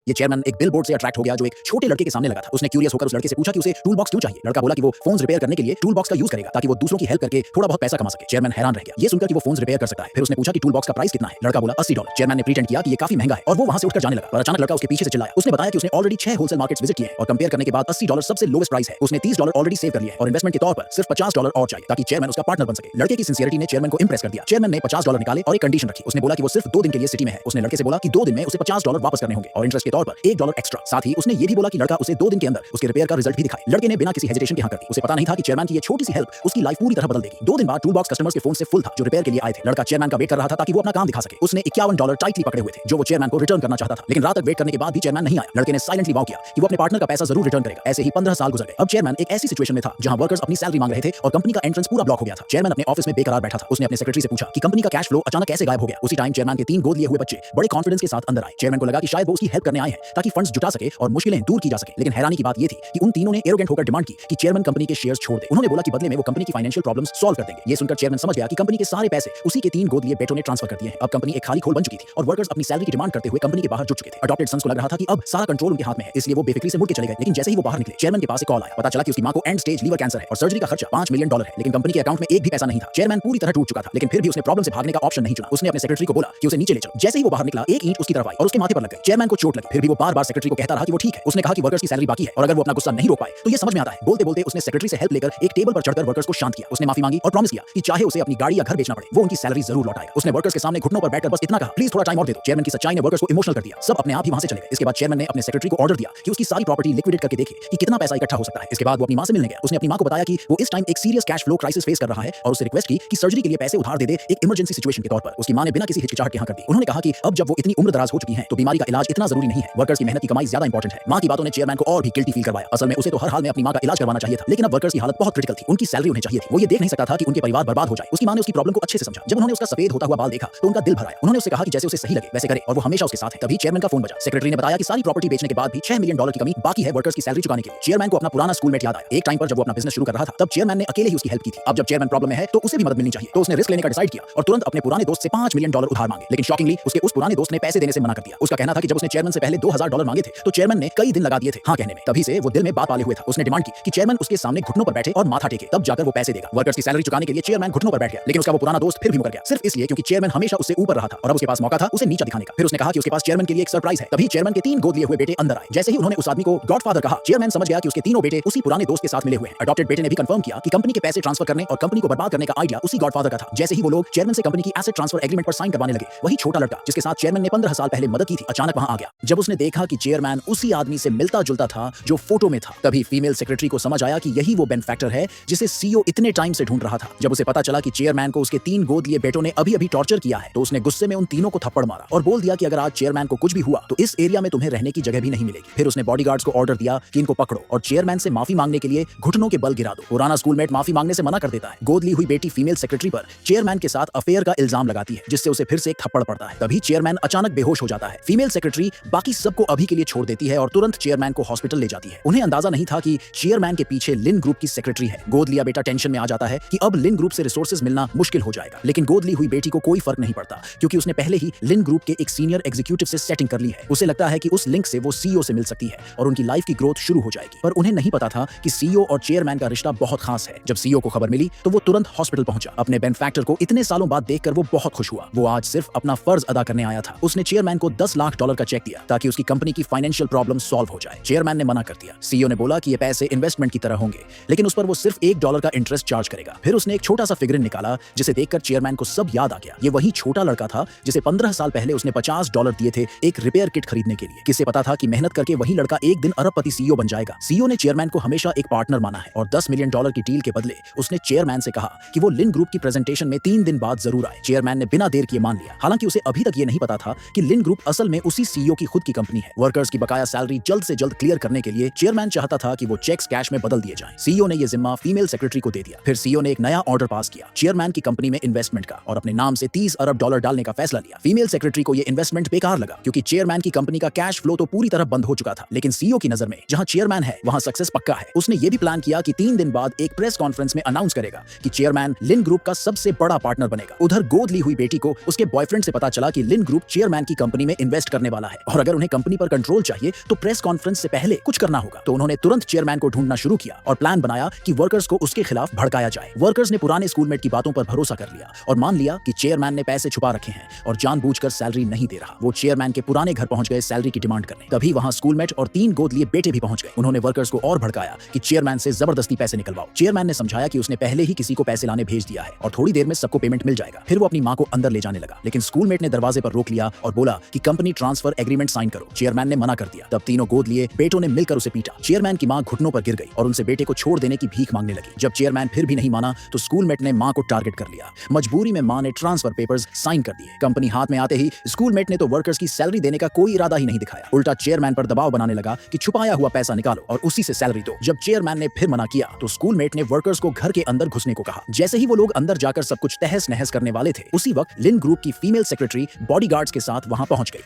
ये चेयरमैन एक bill board से अट्रैक्ट हो गया जो एक छोटे लड़के के सामने लगा था। उसने क्यूरियस होकर उस लड़के से पूछा कि उसे टूल बॉक्स क्यों चाहिए। लड़का बोला कि वो फोन्स रिपेयर करने के लिए टूल बॉक्स का यूज करेगा ताकि वो दूसरों की हेल्प करके थोड़ा बहुत पैसा कमा सके। चेयरमैन हैरान रह गया ये सुनकर कि वो फोन्स रिपेयर कर सकता है। फिर उसने पूछा कि टूल बॉक्स का प्राइस कितना है। लड़का बोला $80। चेयरमैन ने प्रीटेंड किया कि ये काफी महंगा है और वो वहां से उठकर जाने लगा, पर अचानक लड़का उसके पीछे से चिल्लाया। उसने बताया कि उसने ऑलरेडी 6 होलसेल मार्केट्स विजिट किए हैं और कंपेयर करने के बाद $80 सबसे लोवेस्ट प्राइस है। उसने $30 ऑलरेडी सेव कर लिया है और इन्वेस्टमेंट के तौर पर सिर्फ $50 और चाहिए ताकि चेयरमैन उसका पार्टनर बन सके। लड़के की सिंसियरिटी ने चेयरमैन को इंप्रेस कर दिया। चेयरमैन ने $50 निकाले और एक कंडीशन रखी। उसने बोला कि वो सिर्फ 2 दिन के लिए सिटी में है। उसने लड़के से बोला कि 2 दिन में उसे $50 वापस करने होंगे और इंटरेस्ट के तौर पर $1 एक्स्ट्रा। साथ ही उसने ये भी बोला कि लड़का उसे 2 दिन के अंदर उसके रिपेयर का रिजल्ट भी दिखाए। लड़के ने बिना किसी हेजिटेशन के हाँ कर दी। उसे पता नहीं था कि चेयरमैन की ये छोटी सी हेल्प उसकी लाइफ पूरी तरह बदल देगी। 2 दिन बाद टूल बॉक्स कस्टमर्स के फोन से फुल था जो रिपेयर के लिए आए थे। लड़का चेयरमैन का वेट कर रहा था ताकि वो अपना काम दिखा सके। उसने $51 टाइटली पकड़े हुए थे जो वो चेयरमैन को रिटर्न करना चाहता था, लेकिन रात तक वेट करने के बाद भी चेयरमैन नहीं आया। लड़के ने साइलेंटली वाव किया कि वो अपने पार्टनर का पैसा जरूर रिटर्न करेगा। ऐसे ही 15 साल गुजर गए। अब चेयरमैन एक ऐसी सिचुएशन में था जहां वर्कर्स अपनी सैलरी मांग रहे थे और कंपनी का एंट्रेंस पूरा ब्लॉक हो गया था। चेयरमैन अपने ऑफिस में बेकरार बैठा था। उसने अपने सेक्रेटरी से पूछा कि कंपनी का कैश फ्लो अचानक कैसे गायब हो गया। उसी टाइम चेयरमैन के 3 गोद लिए हुए बच्चे बड़े कॉन्फिडेंस के साथ अंदर आए। चेयरमैन को लगा कि शायद वो उसकी हेल्प करने आए हैं ताकि फंड्स जुटा सके और मुश्किलें दूर की जा सके। लेकिन हैरानी की बात ये थी कि उन तीनों ने एरोगेंट होकर डिमांड की कि चेयरमैन कंपनी के शेयर्स छोड़ दे। उन्होंने बोला कि बदले में वो कंपनी की फाइनेंशियल प्रॉब्लम्स सॉल्व कर देंगे। ये सुनकर चेयरमैन समझ गया कि कंपनी के सारे पैसे उसी के 3 गोद लिए बेटों ने ट्रांसफर कर दिए हैं। अब कंपनी एक खाली खोल बन चुकी थी और वर्कर्स अपनी सैलरी की डिमांड करते हुए कंपनी के बाहर जुट चुके थे। अडॉप्टेड सन्स को लग रहा था कि अब सारा कंट्रोल उनके हाथ में है, इसलिए वो बेफिक्री से मुड़ के चले गए। लेकिन जैसे ही वो बाहर निकले चेयरमैन के पास एक कॉल आया। पता चला कि उसकी मां को एंड स्टेज लीवर कैंसर है और सर्जरी का खर्चा $5 मिलियन है, लेकिन कंपनी के अकाउंट में एक भी पैसा नहीं था। चेयरमैन पूरी तरह टूट चुका था, लेकिन फिर भी उसने प्रॉब्लम से भागने का ऑप्शन नहीं चुना। उसने अपने सेक्रेटरी को बोला कि उसे नीचे ले चलो। जैसे ही वो बाहर निकला एक ईंट उसकी तरफ आई और उसके माथे पर लग गई। चेयरमैन को चोट लगी, फिर भी वो बार-बार सेक्रेटरी को कहता रहा कि वो ठीक है। उसने कहा कि वर्कर्स की सैलरी बाकी है और अगर वो अपना गुस्सा नहीं रोक पाए तो ये समझ में आता है। बोलते-बोलते उसने सेक्रेटरी से हेल्प लेकर एक टेबल पर चढ़कर वर्कर्स को शांत किया। उसने माफी मांगी और प्रॉमिस किया कि चाहे उसे अपनी गाड़ी या घर बेचना पड़े वो उनकी सैलरी जरूर लौटाएगा। उसने वर्कर्स के सामने घुटनों पर बैठकर बस इतना कहा, प्लीज थोड़ा टाइम और दे दो। चेयरमैन की सच्चाई ने वर्कर्स को इमोशनल कर दिया। सब अपने आप ही वहां से चले गए। इसके बाद चेयरमैन ने अपने सेक्रेटरी को ऑर्डर दिया कि उसकी सारी प्रॉपर्टी लिक्विडेट करके देखे कि कितना पैसा इकट्ठा हो सकता है। इसके बाद वो अपनी मां से मिलने गया। उसने अपनी मां को बताया कि वो इस टाइम एक serious cash flow crisis face कर रहा है और उसे रिक्वेस्ट की कि सर्जरी के लिए पैसे उधार दे दे एक इमरजेंसी सिचुएशन के तौर पर। उसकी मां ने बिना किसी हिचकिचाहट के हाँ कर दी। उन्होंने कहा कि अब जब वो इतनी उम्र दराज हो चुकी हैं तो बीमारी का इलाज इतना जरूरी नहीं है, वर्कर्स की मेहनत की कमाई ज्यादा इंपॉर्टेंट है। मां की बातों ने चेयरमैन को और भी गिल्टी फील करवाया। असल में उसे तो हर हाल में अपनी मां का इलाज करवाना चाहिए था, लेकिन अब वर्कर्स की हालत बहुत क्रिटिकल थी। उनकी सैलरी उन्हें चाहिए थी। वो ये देख नहीं सकता था कि उनके परिवार बर्बाद हो जाए। उसकी मां ने उसकी प्रॉब्लम को अच्छे से समझा। जब उन्होंने उसका सफेद होता हुआ बाल देखा तो उनका दिल भर आया। उन्होंने उससे कहा कि जैसे उसे सही लगे वैसे करे और वो हमेशा उसके साथ है। तभी चेयरमैन का फोन बजा। सेक्रेटरी ने बताया कि सारी प्रॉपर्टी बेचने के बाद भी $6 मिलियन की कमी बाकी है वर्कर्स की सैलरी चुकाने के लिए। चेयरमैन को अपना पुराना स्कूलमेट याद आया। एक टाइम पर जब वो अपना बिजनेस शुरू कर रहा था तब चेयरमैन ने अकेले ही उसकी हेल्प की थी। अब जब चेयरमैन प्रॉब्लम में है तो उसे भी मदद मिलनी चाहिए। तो उसने रिस्क लेने का डिसाइड किया और तुरंत अपने पुराने दोस्त से $5 मिलियन उधार मांगे। लेकिन शॉकिंगली उसके उस पुराने दोस्त ने पैसे देने से मना कर दिया। उसका कहना था कि जब उसने चेयरमैन से पहले $2000 मांगे थे तो चेयरमैन ने कई दिन लगा दिए थे हाँ कहने में। तभी से वो दिल में बात पाले हुए था। उसने डिमांड की कि चेयरमैन उसके सामने घुटनों पर बैठे और माथा टेके, तब जाकर वो पैसे देगा। वर्कर्स की सैलरी चुकाने के लिए चेयरमैन घुटनों पर बैठ गया, लेकिन उसका वो पुराना दोस्त फिर भी मुकर गया, सिर्फ इसलिए क्योंकि चेयरमैन हमेशा उससे ऊपर रहा था और अब उसके पास मौका था उसे नीचा दिखाने का। फिर उसने कहा कि उसके पास चेयरमैन के लिए एक सरप्राइज है। तभी चेयरमैन के 3 गोद लिए हुए बेटे अंदर आए। जैसे ही उन्होंने उस आदमी को गॉडफादर कहा, चेयरमैन समझ गया कि उसके तीनों बेटे उसी पुराने दोस्त के साथ मिले हुए हैं। अडॉप्टेड बेटे ने भी कंफर्म किया कि कंपनी के पैसे ट्रांसफर करने और कंपनी को बर्बाद करने का आइडिया उसी गॉडफादर का था। जैसे ही वो लोग चेयरमैन से कंपनी की एसेट ट्रांसफर एग्रीमेंट पर साइन करवाने लगे, वही छोटा लड़का जिसके साथ चेयरमैन ने 15 साल पहले मदद की थी अचानक वहां आ गया। जब उसने देखा कि चेयरमैन उसी आदमी से मिलता जुलता था जो फोटो में था, तभी फीमेल सेक्रेटरी को समझ आया कि यही वो बेनिफैक्टर है जिसे सीईओ इतने टाइम से ढूंढ रहा था। जब उसे पता चला कि चेयरमैन को उसके 3 गोद लिए बेटों ने अभी टॉर्चर किया है तो उसने गुस्से में उन तीनों को थप्पड़ मारा और बोल दिया कि अगर आज चेयरमैन को कुछ भी हुआ तो इस एरिया में तुम्हें रहने की जगह भी नहीं मिलेगी। फिर उसने बॉडीगार्ड्स को ऑर्डर दिया कि इनको पकड़ो और चेयरमैन से माफी मांगने के लिए घुटनों के बल गिरा दो। पुराना स्कूलमेट माफी मांगने से मना कर देता है। गोद ली हुई बेटी फीमेल सेक्रेटरी पर चेयरमैन के साथ अफेयर का इल्जाम लगाती है जिससे उसे फिर से एक थप्पड़ पड़ता है। तभी चेयरमैन अचानक बेहोश हो जाता है। फीमेल सेक्रेटरी बाकी सबको अभी के लिए छोड़ देती है और तुरंत चेयरमैन को हॉस्पिटल ले जाती है। उन्हें अंदाजा नहीं था कि चेयरमैन के पीछे लिन ग्रुप की सेक्रेटरी है। गोद लिया बेटा टेंशन में आ जाता है कि अब लिन ग्रुप से रिसोर्सेज मिलना मुश्किल हो जाएगा, लेकिन गोद ली हुई बेटी को कोई फर्क नहीं पड़ता क्योंकि उसने पहले ही लिन ग्रुप के एक सीनियर एग्जीक्यूटिव से सेटिंग कर ली है। उसे लगता है कि उस लिंक से वो सीईओ से मिल सकती है और उनकी लाइफ की ग्रोथ शुरू हो जाएगी। पर उन्हें नहीं पता था कि सीईओ और चेयरमैन का रिश्ता बहुत खास है। जब सीईओ को खबर मिली तो वो तुरंत हॉस्पिटल पहुंचा। अपने बेनिफैक्टर को इतने सालों बाद देखकर वो बहुत खुश हुआ। वो आज सिर्फ अपना फर्ज अदा करने आया था। उसने चेयरमैन को $10 लाख का चेक दिया ताकि उसकी कंपनी की फाइनेंशियल प्रॉब्लम सॉल्व हो जाए। चेयरमैन ने मना कर दिया। सीईओ ने बोला कि ये पैसे इन्वेस्टमेंट की तरह होंगे, लेकिन उस पर वो सिर्फ $1 का इंटरेस्ट चार्ज करेगा। फिर उसने एक छोटा सा फिगर निकाला जिसे देखकर चेयरमैन को सब याद आ गया। ये वही छोटा लड़का था जिसे 15 साल पहले उसने $50 दिए थे एक रिपेयर किट खरीदने के लिए। किसे पता था कि मेहनत करके वही लड़का एक दिन अरबपति सीईओ बन जाएगा। सीईओ ने चेयरमैन को हमेशा एक पार्टनर माना है और $10 मिलियन की डील के बदले उसने चेयरमैन से कहा कि वो लिन ग्रुप की प्रेजेंटेशन में 3 दिन बाद जरूर आए। चेयरमैन ने बिना देर किए मान लिया। हालांकि उसे अभी तक ये नहीं पता था कि लिन ग्रुप असल में उसी सीईओ की खुद की कंपनी है। वर्कर्स की बकाया सैलरी जल्द से जल्द क्लियर करने के लिए चेयरमैन चाहता था कि वो चेक्स कैश में बदल दिए जाएं। सीईओ ने ये जिम्मा फीमेल सेक्रेटरी को दे दिया। फिर सीईओ ने एक नया ऑर्डर पास किया चेयरमैन की कंपनी में इन्वेस्टमेंट का और अपने नाम से $30 अरब डालने का फैसला लिया। फीमेल सेक्रेटरी को ये इन्वेस्टमेंट बेकार लगा क्योंकि चेयरमैन की कंपनी का कैश फ्लो तो पूरी तरह बंद हो चुका था, लेकिन सीईओ की नजर में जहां चेयरमैन है वहां सक्सेस पक्का है। उसने ये भी प्लान किया कि 3 दिन बाद एक प्रेस कॉन्फ्रेंस में अनाउंस करेगा कि चेयरमैन लिन ग्रुप का सबसे बड़ा पार्टनर बनेगा। उधर गोद ली हुई बेटी को उसके बॉयफ्रेंड से पता चला कि लिन ग्रुप चेयरमैन की कंपनी में इन्वेस्ट करने वाला है और अगर अगर उन्हें कंपनी पर कंट्रोल चाहिए तो प्रेस कॉन्फ्रेंस से पहले कुछ करना होगा। तो उन्होंने तुरंत चेयरमैन को ढूंढना शुरू किया और प्लान बनाया कि वर्कर्स को उसके खिलाफ भड़काया जाए। वर्कर्स ने पुराने स्कूलमेट की बातों पर भरोसा कर लिया और मान लिया कि चेयरमैन ने पैसे छुपा रखे हैं और जानबूझकर सैलरी नहीं दे रहा। वो चेयरमैन के पुराने घर पहुंच गए सैलरी की डिमांड करने। तभी वहां स्कूलमेट और 3 गोद लिए बेटे भी पहुंच गए। उन्होंने वर्कर्स को और भड़काया कि चेयरमैन से जबरदस्ती पैसे निकलवाओ। चेयरमैन ने समझाया कि उसने पहले ही किसी को पैसे लाने भेज दिया है और थोड़ी देर में सबको पेमेंट मिल जाएगा। फिर वो अपनी मां को अंदर ले जाने लगा, लेकिन स्कूलमेट ने दरवाजे पर रोक लिया और बोला कि कंपनी ट्रांसफर एग्रीमेंट साइन करो। चेयरमैन ने मना कर दिया। तब तीनों गोद लिए बेटों ने मिलकर उसे पीटा। चेयरमैन की मां घुटनों पर गिर गई और उनसे बेटे को छोड़ देने की भीख मांगने लगी। जब चेयरमैन फिर भी नहीं माना तो स्कूलमेट ने मां को टारगेट कर लिया। मजबूरी में मां ने ट्रांसफर पेपर्स साइन कर दिए। कंपनी हाथ में आते ही स्कूलमेट ने तो वर्कर्स की सैलरी देने का कोई इरादा ही नहीं दिखाया। उल्टा चेयरमैन पर दबाव बनाने लगा कि छुपाया हुआ पैसा निकालो और उसी से सैलरी दो। जब चेयरमैन ने फिर मना किया तो स्कूलमेट ने वर्कर्स को घर के अंदर घुसने को कहा। जैसे ही वो लोग अंदर जाकर सब कुछ तहस नहस करने वाले थे, उसी वक्त लिन ग्रुप की फीमेल सेक्रेटरी बॉडीगार्ड्स के साथ वहां पहुंच गई।